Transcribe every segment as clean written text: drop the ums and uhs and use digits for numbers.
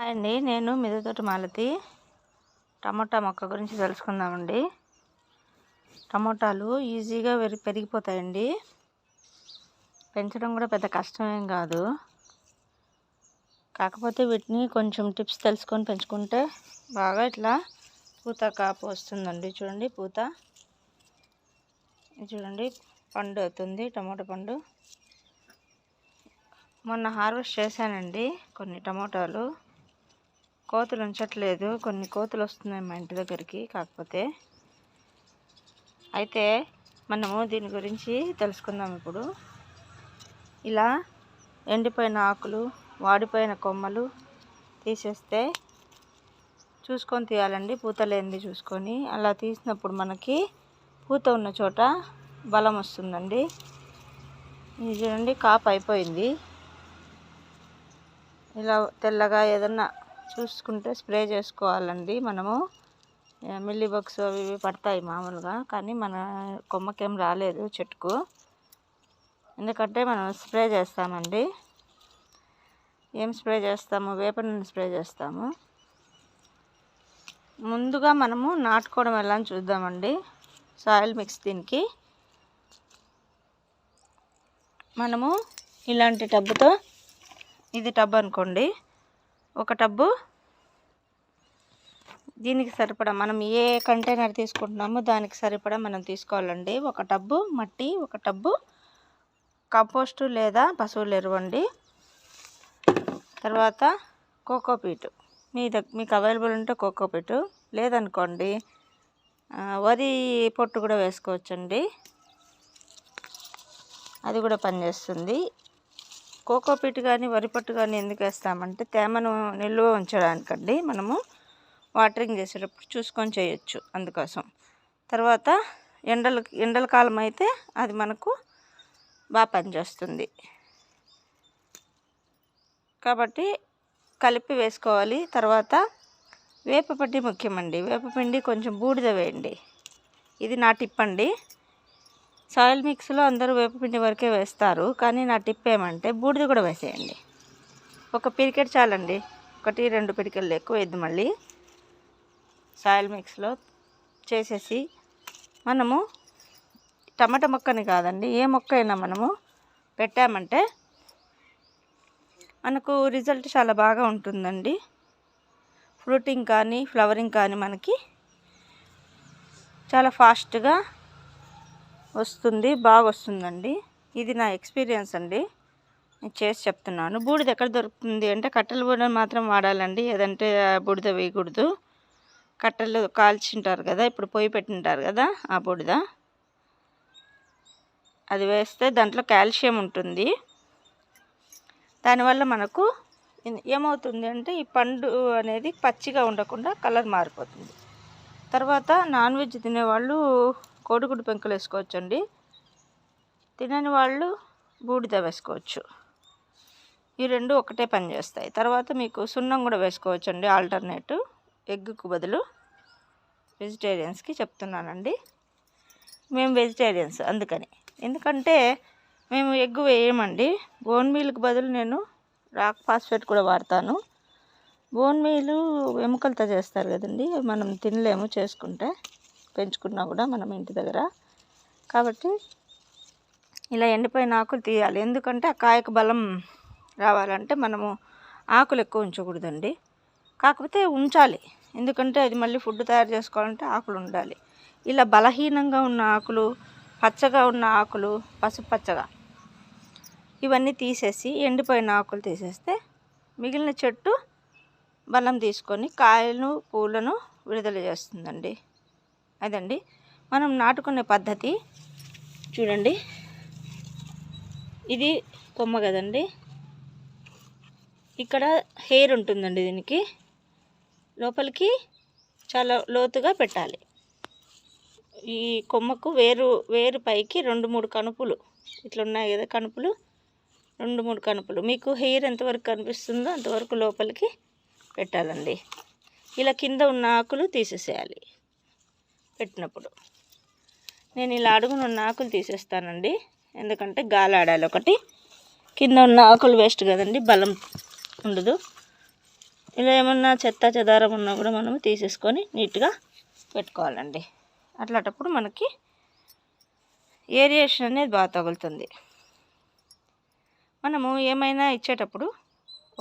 అండి, నేను మిద్దెతోటి మాలతి. టమోటా మొక్క గురించి తెలుసుకుందామండి. టమోటాలు ఈజీగా పెరిగిపోతాయండి. పెంచడం కూడా పెద్ద కష్టమేం కాదు. కాకపోతే వీటిని కొంచెం టిప్స్ తెలుసుకొని పెంచుకుంటే బాగా ఇట్లా పూత కాపు వస్తుందండి. చూడండి, పూత చూడండి, పండు అవుతుంది టమోటా పండు. మొన్న హార్వెస్ట్ చేశానండి కొన్ని టమోటాలు. కోతులు ఉంచట్లేదు, కొన్ని కోతులు వస్తున్నాయి మా ఇంటి దగ్గరికి. కాకపోతే అయితే మనము దీని గురించి తెలుసుకుందాం ఇప్పుడు. ఇలా ఎండిపోయిన ఆకులు, వాడిపోయిన కొమ్మలు తీసేస్తే చూసుకొని తీయాలండి, పూత లేనిది చూసుకొని. అలా తీసినప్పుడు మనకి పూత ఉన్న చోట బలం వస్తుందండి. ఇది చూడండి, కాపు అయిపోయింది. ఇలా తెల్లగా ఏదన్నా చూసుకుంటే స్ప్రే చేసుకోవాలండి. మనము మిల్లీ బగ్స్ అవి ఇవి పడతాయి మామూలుగా, కానీ మన కొమ్మకేం రాలేదు చెట్టుకు, ఎందుకంటే మనం స్ప్రే చేస్తామండి. ఏం స్ప్రే చేస్తాము? వేప నూనె స్ప్రే చేస్తాము. ముందుగా మనము నాటుకోవడం ఎలా అని చూద్దామండి. సాయిల్ మిక్స్ దీనికి మనము ఇలాంటి టబ్బుతో, ఇది టబ్ అనుకోండి, ఒక టబ్బు దీనికి సరిపడా మనం ఏ కంటైనర్ తీసుకుంటున్నామో దానికి సరిపడా మనం తీసుకోవాలండి. ఒక టబ్బు మట్టి, ఒక టబ్బు కంపోస్టు లేదా పశువుల ఎరువు అండి. తర్వాత కోకోపీట్, మీకు అవైలబుల్ ఉంటే కోకోపీట్, లేదనుకోండి వరి పొట్టు కూడా వేసుకోవచ్చండి, అది కూడా పనిచేస్తుంది. కోకోపీట్ కానీ వరి పొట్టు కానీ ఎందుకు వేస్తామంటే తేమను నిల్వ ఉంచడానికండి. మనము వాటరింగ్ చేసేటప్పుడు చూసుకొని చేయొచ్చు, అందుకోసం. తర్వాత ఎండల కాలం అయితే అది మనకు బాగా పనిచేస్తుంది కాబట్టి కలిపి వేసుకోవాలి. తర్వాత వేపపిండి ముఖ్యమండి. వేపపిండి కొంచెం బూడిద వేయండి. ఇది నా టిప్ అండి. సాయిల్ మిక్స్లో అందరూ వేపపిండి వరకే వేస్తారు, కానీ నా టిప్ ఏమంటే బూడిద కూడా వేసేయండి. ఒక పిరికెడు చాలండి, 1-2 పిరికెళ్ళు, ఎక్కువ వేద్దు. మళ్ళీ సాయిల్ మిక్స్లో చేసేసి మనము టమాటా మొక్కని కాదండి, ఏ మొక్క అయినా మనము పెట్టామంటే మనకు రిజల్ట్ చాలా బాగా ఉంటుందండి. ఫ్రూటింగ్ కానీ ఫ్లవరింగ్ కానీ మనకి చాలా ఫాస్ట్గా వస్తుంది, బాగా వస్తుందండి. ఇది నా ఎక్స్పీరియన్స్ అండి, నేను చేసి చెప్తున్నాను. బూడిద ఎక్కడ దొరుకుతుంది అంటే కట్టెల బూడిద మాత్రం వాడాలండి, ఏదంటే బూడిద వేయకూడదు. కట్టెలు కాల్చింటారు కదా, ఇప్పుడు పొయ్యి పెట్టింటారు కదా, ఆ బూడిద అది వేస్తే దాంట్లో కాల్షియం ఉంటుంది. దానివల్ల మనకు ఏమవుతుంది అంటే ఈ పండు అనేది పచ్చిగా ఉండకుండా కలర్ మారిపోతుంది. తర్వాత నాన్ వెజ్ తినేవాళ్ళు కోడిగుడ్డు పెంకులు వేసుకోవచ్చండి, తినని వాళ్ళు బూడిద వేసుకోవచ్చు. ఈ రెండు ఒకటే పని చేస్తాయి. తర్వాత మీకు సున్నం కూడా వేసుకోవచ్చండి, ఆల్టర్నేటివ్ ఎగ్కు బదులు. వెజిటేరియన్స్కి చెప్తున్నానండి, మేము వెజిటేరియన్స్ అందుకని. ఎందుకంటే మేము ఎగ్ వేయమండి. బోన్ మీల్కి బదులు నేను రాక్ ఫాస్ఫేట్ కూడా వాడతాను. బోన్ మీలు ఎముకలతో చేస్తారు కదండి, మనం తినలేము చేసుకుంటే, పెంచుకున్నా కూడా మనం ఇంటి దగ్గర. కాబట్టి ఇలా ఎండిపోయిన ఆకులు తీయాలి. ఎందుకంటే ఆ కాయకు బలం రావాలంటే మనము ఆకులు ఎక్కువ ఉంచకూడదండి, కాకపోతే ఉంచాలి. ఎందుకంటే అది మళ్ళీ ఫుడ్ తయారు చేసుకోవాలంటే ఆకులు ఉండాలి. ఇలా బలహీనంగా ఉన్న ఆకులు, పచ్చగా ఉన్న ఆకులు, పసుపు పచ్చగా, ఇవన్నీ తీసేసి ఎండిపోయిన ఆకులు తీసేస్తే మిగిలిన చెట్టు బలం తీసుకొని కాయలను పూలను విడుదల చేస్తుందండి. అదండి మనం నాటుకునే పద్ధతి. చూడండి, ఇది కొమ్మ కదండి, ఇక్కడ హెయిర్ ఉంటుందండి, దీనికి లోపలికి చాలా లోతుగా పెట్టాలి. ఈ కొమ్మకు వేరు పైకి 2-3 కనుపులు ఇట్లా ఉన్నాయి కదా, కనుపులు 2-3 కనుపులు. మీకు హెయిర్ ఎంతవరకు కనిపిస్తుందో అంతవరకు లోపలికి పెట్టాలండి. ఇలా కింద ఉన్న ఆకులు తీసేసేయాలి పెట్టినప్పుడు. నేను ఇలా అడుగునున్న ఆకులు తీసేస్తానండి, ఎందుకంటే గాలి ఆడాలి ఒకటి. కింద ఉన్న ఆకులు వేస్ట్ కదండి, బలం ఉండదు. ఇలా ఏమన్నా చెత్త చెదారం ఉన్నా కూడా మనము తీసేసుకొని నీట్గా పెట్టుకోవాలండి. అట్లాంటప్పుడు మనకి ఏరియేషన్ అనేది బాగా తగులుతుంది. మనము ఏమైనా ఇచ్చేటప్పుడు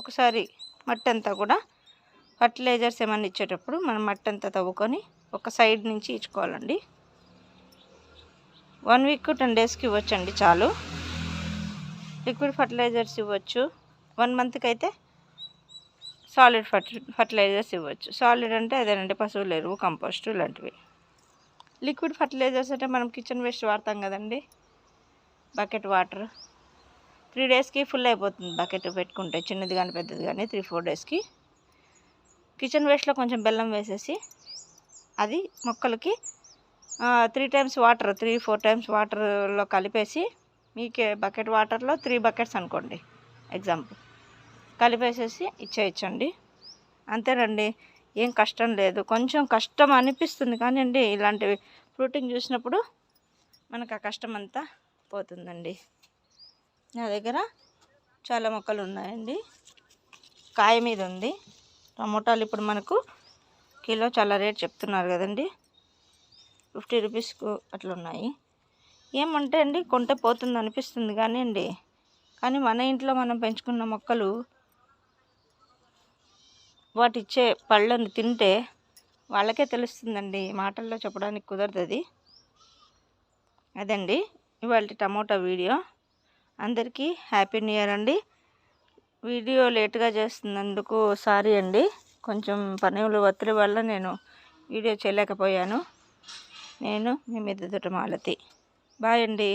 ఒకసారి మట్టి అంతా కూడా ఫర్టిలైజర్స్ ఏమైనా ఇచ్చేటప్పుడు మనం మట్టి అంతా తవ్వుకొని ఒక సైడ్ నుంచి ఇచ్చుకోవాలండి. 1 వీక్ 10 డేస్కి ఇవ్వచ్చండి చాలు. లిక్విడ్ ఫర్టిలైజర్స్ ఇవ్వచ్చు. 1 మంత్కి అయితే సాలిడ్ ఫర్టిలైజర్స్ ఇవ్వచ్చు. సాలిడ్ అంటే అదేనండి పశువుల ఎరువు, కంపోస్ట్ ఇలాంటివి. లిక్విడ్ ఫర్టిలైజర్స్ అంటే మనం కిచెన్ వేస్ట్ వాడతాం కదండి, బకెట్ వాటర్ 3 డేస్కి ఫుల్ అయిపోతుంది. బకెట్ పెట్టుకుంటే చిన్నది కానీ పెద్దది కానీ 3-4 డేస్కి. కిచెన్ వేస్ట్లో కొంచెం బెల్లం వేసేసి అది మొక్కలకి 3 టైమ్స్ వాటర్ 3-4 టైమ్స్ వాటర్లో కలిపేసి, మీకే బకెట్ వాటర్లో 3 బకెట్స్ అనుకోండి ఎగ్జాంపుల్, కలిపేసేసి ఇచ్చేయచ్చండి. అంతేనండి, ఏం కష్టం లేదు. కొంచెం కష్టం అనిపిస్తుంది కానీ అండి ఇలాంటివి ఫ్రూటింగ్ చూసినప్పుడు మనకు ఆ కష్టం అంతా పోతుందండి. నా దగ్గర చాలా మొక్కలు ఉన్నాయండి. కాయ మీద ఉంది. టమోటాలు ఇప్పుడు మనకు కిలో చాలా రేట్ చెప్తున్నారు కదండి, 50 రూపీస్కు అట్లా ఉన్నాయి. ఏమంటే అండి కొంటే పోతుంది అనిపిస్తుంది కానీ అండి, కానీ మన ఇంట్లో మనం పెంచుకున్న మొక్కలు వాటిచ్చే పళ్ళను తింటే వాళ్ళకే తెలుస్తుందండి, మాటల్లో చెప్పడానికి కుదరదు అది. అదండి ఇవాళ టమోటా వీడియో. అందరికీ హ్యాపీ న్యూ ఇయర్ అండి. వీడియో లేట్గా చేస్తున్నందుకు సారీ అండి, కొంచెం పనుల ఒత్తిడి వల్ల నేను వీడియో చేయలేకపోయాను. నేను మీ మిద్దెతోట మాలతి. బాయ్ అండి.